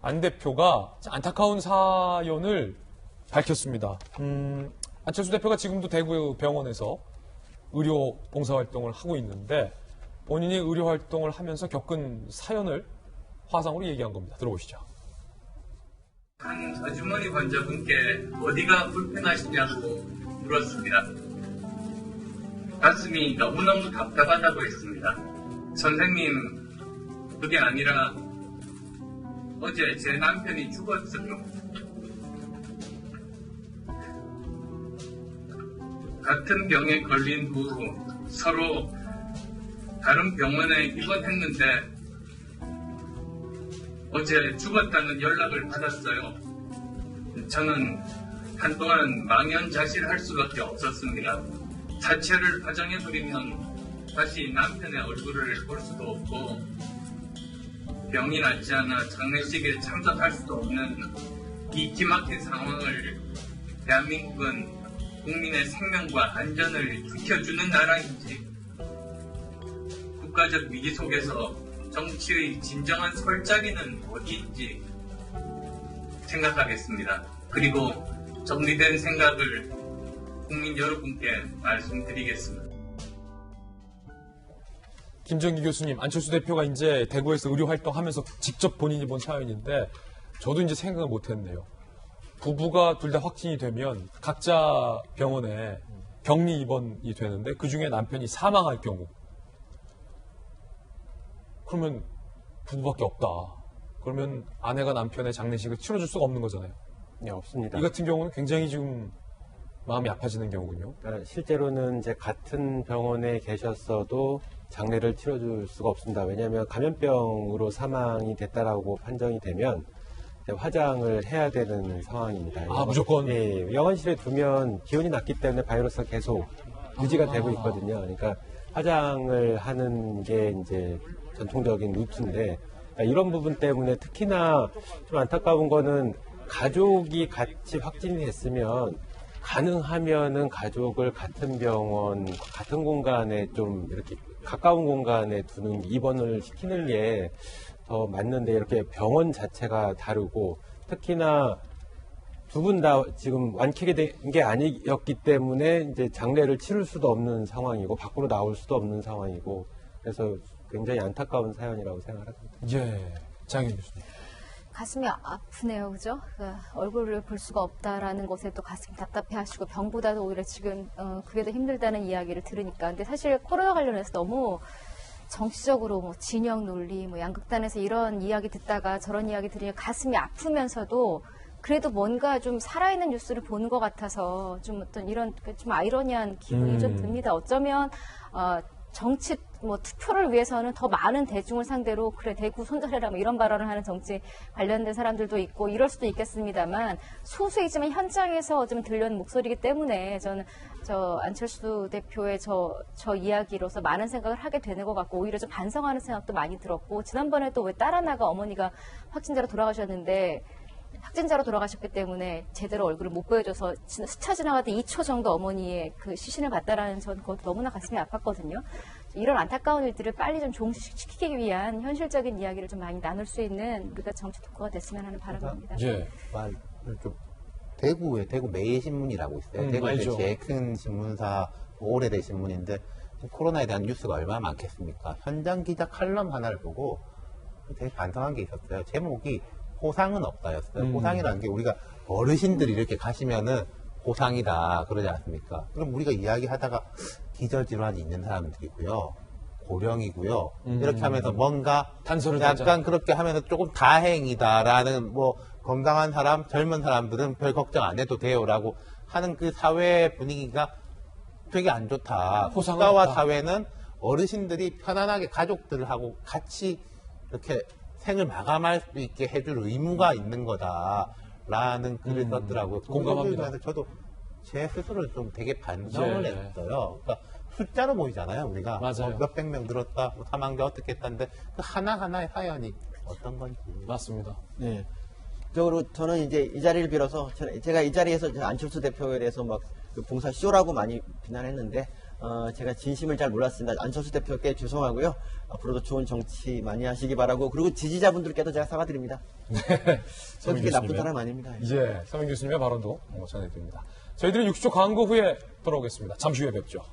안 대표가 안타까운 사연을 밝혔습니다. 안철수 대표가 지금도 대구 병원에서 의료 봉사활동을 하고 있는데 본인이 의료활동을 하면서 겪은 사연을 화상으로 얘기한 겁니다. 들어보시죠. 한 아주머니 환자분께 어디가 불편하시냐고 물었습니다. 가슴이 너무너무 답답하다고 했습니다. 선생님, 그게 아니라 어제 제 남편이 죽었어요. 같은 병에 걸린 후 서로 다른 병원에 입원했는데 어제 죽었다는 연락을 받았어요. 저는 한동안 망연자실할 수밖에 없었습니다. 자체를 가정해버리면 다시 남편의 얼굴을 볼 수도 없고 병이 낫지 않아 장례식에 참석할 수도 없는 이 기막힌 상황을 대한민국은 국민의 생명과 안전을 지켜주는 나라인지 국가적 위기 속에서 정치의 진정한 설자리는 어디인지 생각하겠습니다. 그리고 정리된 생각을 국민 여러분께 말씀드리겠습니다. 김정기 교수님, 안철수 대표가 이제 대구에서 의료 활동하면서 직접 본인이 본 사연인데 저도 이제 생각을 못했네요. 부부가 둘 다 확진이 되면 각자 병원에 격리 입원이 되는데 그중에 남편이 사망할 경우 그러면 부부밖에 없다. 그러면 아내가 남편의 장례식을 치러줄 수가 없는 거잖아요. 네, 없습니다. 이 같은 경우는 굉장히 지금 마음이 아파지는 경우군요. 실제로는 이제 같은 병원에 계셨어도 장례를 치러줄 수가 없습니다. 왜냐하면 감염병으로 사망이 됐다라고 판정이 되면 화장을 해야 되는 상황입니다. 아, 무조건? 예, 영안실에 두면 기운이 났기 때문에 바이러스가 계속 유지가 되고 있거든요. 그러니까 화장을 하는 게 이제 전통적인 루트인데 이런 부분 때문에 특히나 좀 안타까운 거는 가족이 같이 확진이 됐으면 가능하면은 가족을 같은 병원, 같은 공간에 좀 이렇게 가까운 공간에 두는 입원을 시키는 게 더 맞는데 이렇게 병원 자체가 다르고 특히나 두 분 다 지금 완쾌가 된 게 아니었기 때문에 이제 장례를 치를 수도 없는 상황이고 밖으로 나올 수도 없는 상황이고 그래서 굉장히 안타까운 사연이라고 생각합니다. 예, 장현 교수님. 가슴이 아프네요, 그죠? 얼굴을 볼 수가 없다라는 것에 또 가슴이 답답해하시고 병보다도 오히려 지금 그게 더 힘들다는 이야기를 들으니까. 근데 사실 코로나 관련해서 너무 정치적으로 뭐 진영 논리, 뭐 양극단에서 이런 이야기 듣다가 저런 이야기 들으면 가슴이 아프면서도 그래도 뭔가 좀 살아있는 뉴스를 보는 것 같아서 좀 어떤 이런 좀 아이러니한 기분이 좀 듭니다. 어쩌면 정치 뭐 투표를 위해서는 더 많은 대중을 상대로 그래 대구 손절해라 뭐 이런 발언을 하는 정치 관련된 사람들도 있고 이럴 수도 있겠습니다만 소수이지만 현장에서 좀 들려는 목소리이기 때문에 저는 저 안철수 대표의 저 이야기로서 많은 생각을 하게 되는 것 같고 오히려 좀 반성하는 생각도 많이 들었고 지난번에 또 왜 딸 하나가 어머니가 확진자로 돌아가셨는데 확진자로 돌아가셨기 때문에 제대로 얼굴을 못 보여줘서 스쳐 지나가던 2초 정도 어머니의 그 시신을 봤다라는 전 그것도 너무나 가슴이 아팠거든요. 이런 안타까운 일들을 빨리 좀 종식시키기 위한 현실적인 이야기를 좀 많이 나눌 수 있는 우리가 정치 토크가 됐으면 하는 바람입니다. 예. 좀 대구에 대구 매일신문이라고 있어요. 대구에 제일 큰 신문사 오래된 신문인데 코로나에 대한 뉴스가 얼마나 많겠습니까? 현장 기자 칼럼 하나를 보고 되게 반성한 게 있었어요. 제목이 호상은 없다였어요. 호상이라는 게 우리가 어르신들이 이렇게 가시면은 호상이다 그러지 않습니까? 그럼 우리가 이야기하다가 기저질환이 있는 사람들이고요. 고령이고요. 이렇게 하면서 뭔가 단서를 약간 달자. 그렇게 하면서 조금 다행이다라는 뭐 건강한 사람, 젊은 사람들은 별 걱정 안 해도 돼요라고 하는 그 사회 분위기가 되게 안 좋다. 국가와 없다. 사회는 어르신들이 편안하게 가족들하고 같이 이렇게 생을 마감할 수 있게 해줄 의무가 있는 거다라는 글을 썼더라고요. 공감합니다. 그래서 저도 제 스스로 좀 되게 반성을 했어요. 그러니까 숫자로 보이잖아요, 우리가. 맞아요. 몇백 명 늘었다, 뭐 사망자 어떻게 했다는데 그 하나하나의 사연이 어떤 건지. 맞습니다. 네. 저는 이제 이 자리를 빌어서 제가 이 자리에서 안철수 대표에 대해서 막 그 봉사 쇼라고 많이 비난했는데 제가 진심을 잘 몰랐습니다. 안철수 대표께 죄송하고요. 앞으로도 좋은 정치 많이 하시기 바라고, 그리고 지지자분들께도 제가 사과드립니다. 네. 그렇게 나쁜 사람 아닙니다. 이제 서민 교수님의 발언도 전해드립니다. 저희들은 60초 광고 후에 돌아오겠습니다. 잠시 후에 뵙죠.